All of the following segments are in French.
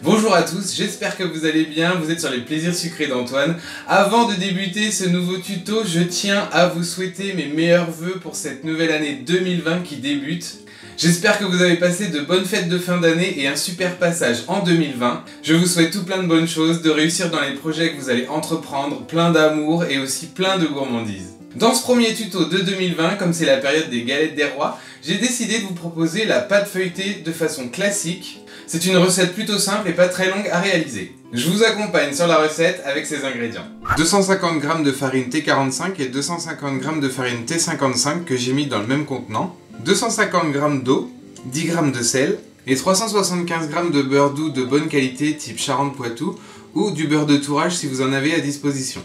Bonjour à tous, j'espère que vous allez bien, vous êtes sur les plaisirs sucrés d'Antoine. Avant de débuter ce nouveau tuto, je tiens à vous souhaiter mes meilleurs vœux pour cette nouvelle année 2020 qui débute. J'espère que vous avez passé de bonnes fêtes de fin d'année et un super passage en 2020. Je vous souhaite tout plein de bonnes choses, de réussir dans les projets que vous allez entreprendre, plein d'amour et aussi plein de gourmandise. Dans ce premier tuto de 2020, comme c'est la période des galettes des rois, j'ai décidé de vous proposer la pâte feuilletée de façon classique. C'est une recette plutôt simple et pas très longue à réaliser. Je vous accompagne sur la recette avec ces ingrédients. 250 g de farine T45 et 250 g de farine T55 que j'ai mis dans le même contenant, 250 g d'eau, 10 g de sel et 375 g de beurre doux de bonne qualité type Charente-Poitou ou du beurre de tourage si vous en avez à disposition.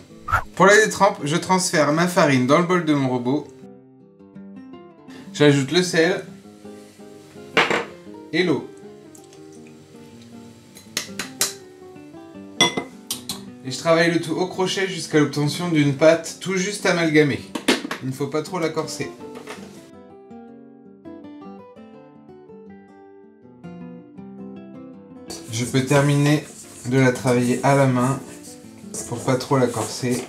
Pour la détrempe, je transfère ma farine dans le bol de mon robot. J'ajoute le sel et l'eau. Et je travaille le tout au crochet jusqu'à l'obtention d'une pâte tout juste amalgamée. Il ne faut pas trop la corser. Je peux terminer de la travailler à la main pour pas trop la corser.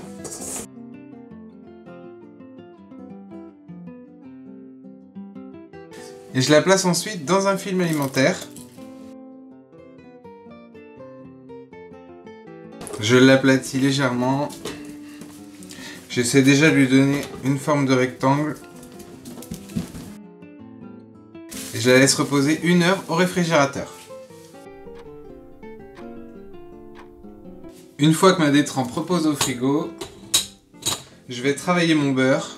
Et je la place ensuite dans un film alimentaire. Je l'aplatis légèrement. J'essaie déjà de lui donner une forme de rectangle. Et je la laisse reposer 1 heure au réfrigérateur. Une fois que ma détrempe repose au frigo, je vais travailler mon beurre.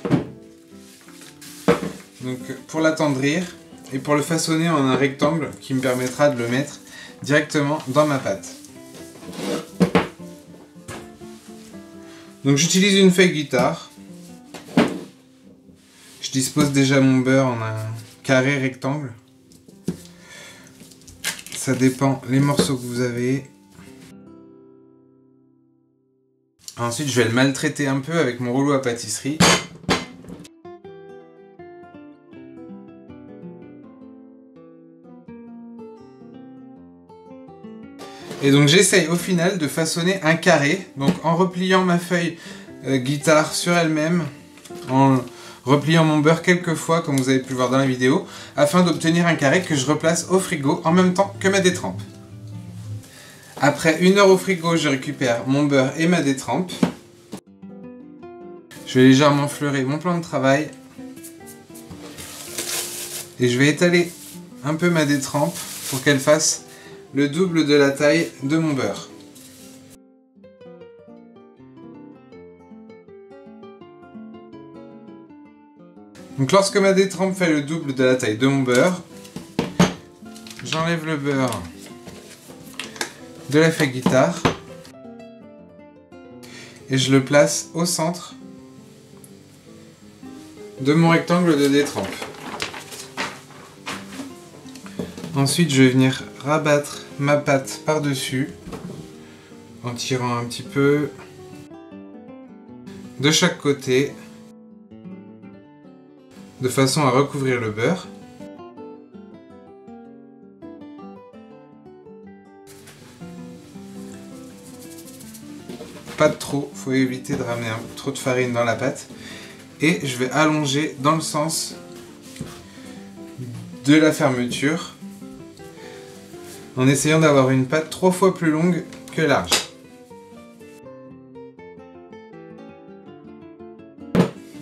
Donc pour l'attendrir et pour le façonner en un rectangle qui me permettra de le mettre directement dans ma pâte. Donc j'utilise une feuille guitare. Je dispose déjà mon beurre en un carré rectangle. Ça dépend les morceaux que vous avez. Ensuite, je vais le maltraiter un peu avec mon rouleau à pâtisserie. Et donc j'essaye au final de façonner un carré, donc en repliant ma feuille guitare sur elle-même, en repliant mon beurre quelques fois comme vous avez pu le voir dans la vidéo, afin d'obtenir un carré que je replace au frigo en même temps que ma détrempe. Après 1 heure au frigo, je récupère mon beurre et ma détrempe. Je vais légèrement fleurer mon plan de travail. Et je vais étaler un peu ma détrempe pour qu'elle fasse le double de la taille de mon beurre. Donc lorsque ma détrempe fait le double de la taille de mon beurre, j'enlève le beurre de la feuille guitare et je le place au centre de mon rectangle de détrempe. Ensuite, je vais venir rabattre ma pâte par-dessus en tirant un petit peu de chaque côté de façon à recouvrir le beurre. Pas de trop, faut éviter de ramener trop de farine dans la pâte. Et je vais allonger dans le sens de la fermeture en essayant d'avoir une pâte 3 fois plus longue que large.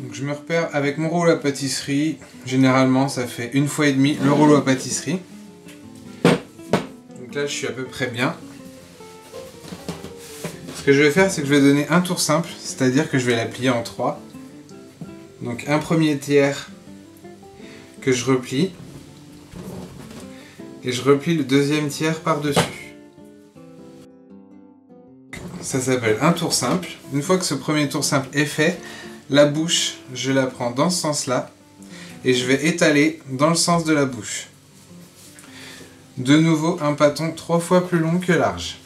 Donc je me repère avec mon rouleau à pâtisserie. Généralement ça fait 1 fois et demie le rouleau à pâtisserie. Donc là je suis à peu près bien. Ce que je vais faire, c'est que je vais donner un tour simple, c'est-à-dire que je vais la plier en 3. Donc un premier tiers que je replie. Et je replie le deuxième tiers par-dessus. Ça s'appelle un tour simple. Une fois que ce premier tour simple est fait, la bouche, je la prends dans ce sens-là. Et je vais étaler dans le sens de la bouche. De nouveau, un pâton 3 fois plus long que large.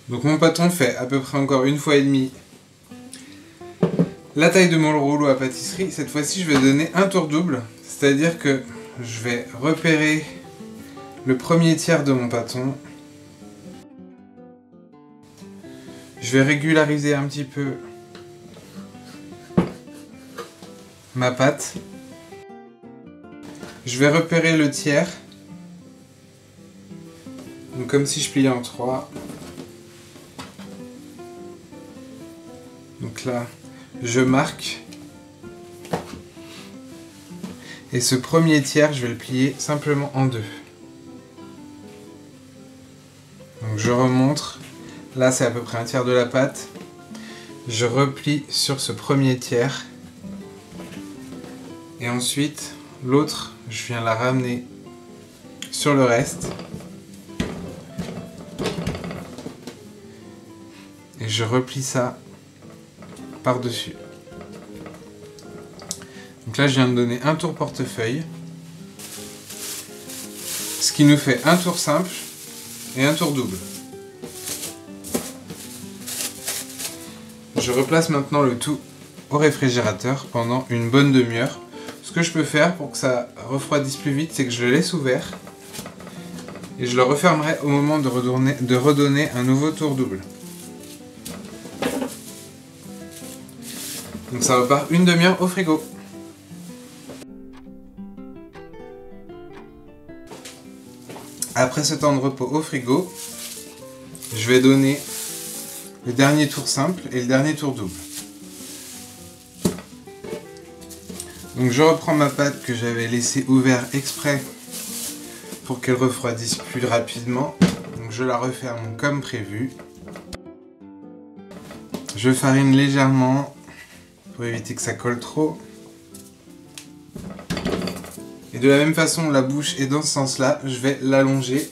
Donc mon pâton fait à peu près encore 1 fois et demie la taille de mon rouleau à pâtisserie. Cette fois-ci, je vais donner un tour double, C'est-à-dire que je vais repérer le premier tiers de mon pâton. Je vais régulariser un petit peu ma pâte. Je vais repérer le tiers. Donc comme si je pliais en 3. Donc là, je marque. Et ce premier tiers, je vais le plier simplement en 2. Donc je remonte. Là, c'est à peu près un tiers de la pâte. Je replie sur ce premier tiers. Et ensuite, l'autre, je viens la ramener sur le reste. Et je replie ça par-dessus. Donc là, je viens de donner un tour portefeuille. Ce qui nous fait un tour simple et un tour double. Je replace maintenant le tout au réfrigérateur pendant une bonne demi-heure. Ce que je peux faire pour que ça refroidisse plus vite, c'est que je le laisse ouvert. Et je le refermerai au moment de redonner un nouveau tour double. Donc ça repart une demi-heure au frigo. Après ce temps de repos au frigo, je vais donner le dernier tour simple et le dernier tour double. Donc je reprends ma pâte que j'avais laissée ouverte exprès pour qu'elle refroidisse plus rapidement. Donc je la referme comme prévu. Je farine légèrement pour éviter que ça colle trop. Et de la même façon, la bouche est dans ce sens-là, je vais l'allonger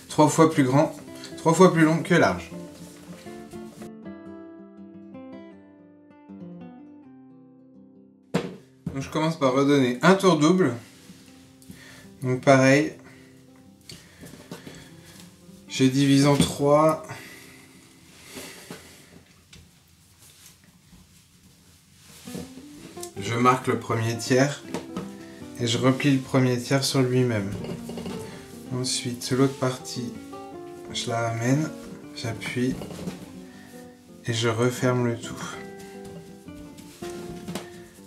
3 fois plus grand, 3 fois plus long que large. Donc je commence par redonner un tour double. Donc pareil, j'ai divisé en 3. Je marque le premier tiers. Et je replie le premier tiers sur lui-même. Ensuite, l'autre partie, je la ramène, j'appuie et je referme le tout.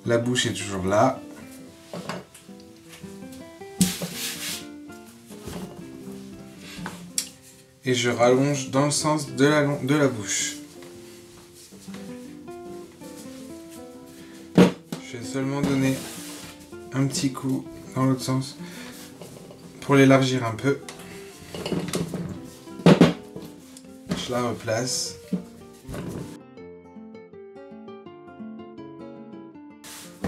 La bouche est toujours là. Et je rallonge dans le sens de la bouche. Je vais seulement donner un petit coup dans l'autre sens pour l'élargir un peu. Je la replace.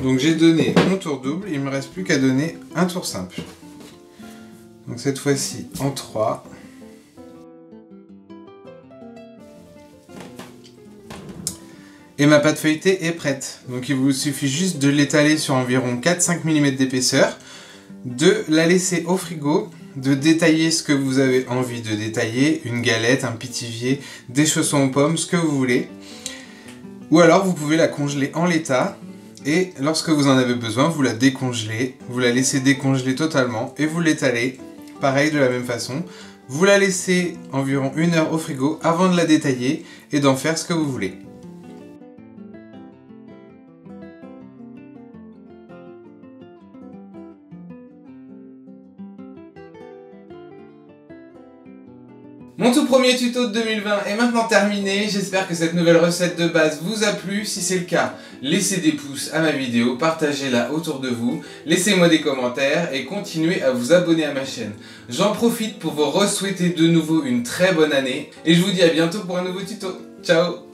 Donc j'ai donné mon tour double, il ne me reste plus qu'à donner un tour simple. Donc cette fois-ci en 3. Et ma pâte feuilletée est prête. Donc il vous suffit juste de l'étaler sur environ 4-5 mm d'épaisseur, de la laisser au frigo, de détailler ce que vous avez envie de détailler, une galette, un pitivier, des chaussons aux pommes, ce que vous voulez. Ou alors vous pouvez la congeler en l'état et lorsque vous en avez besoin, vous la décongelez, vous la laissez décongeler totalement et vous l'étalez, pareil de la même façon. Vous la laissez environ 1 heure au frigo avant de la détailler et d'en faire ce que vous voulez. Mon tout premier tuto de 2020 est maintenant terminé, j'espère que cette nouvelle recette de base vous a plu. Si c'est le cas, laissez des pouces à ma vidéo, partagez-la autour de vous, laissez-moi des commentaires et continuez à vous abonner à ma chaîne. J'en profite pour vous re-souhaiter de nouveau une très bonne année et je vous dis à bientôt pour un nouveau tuto. Ciao!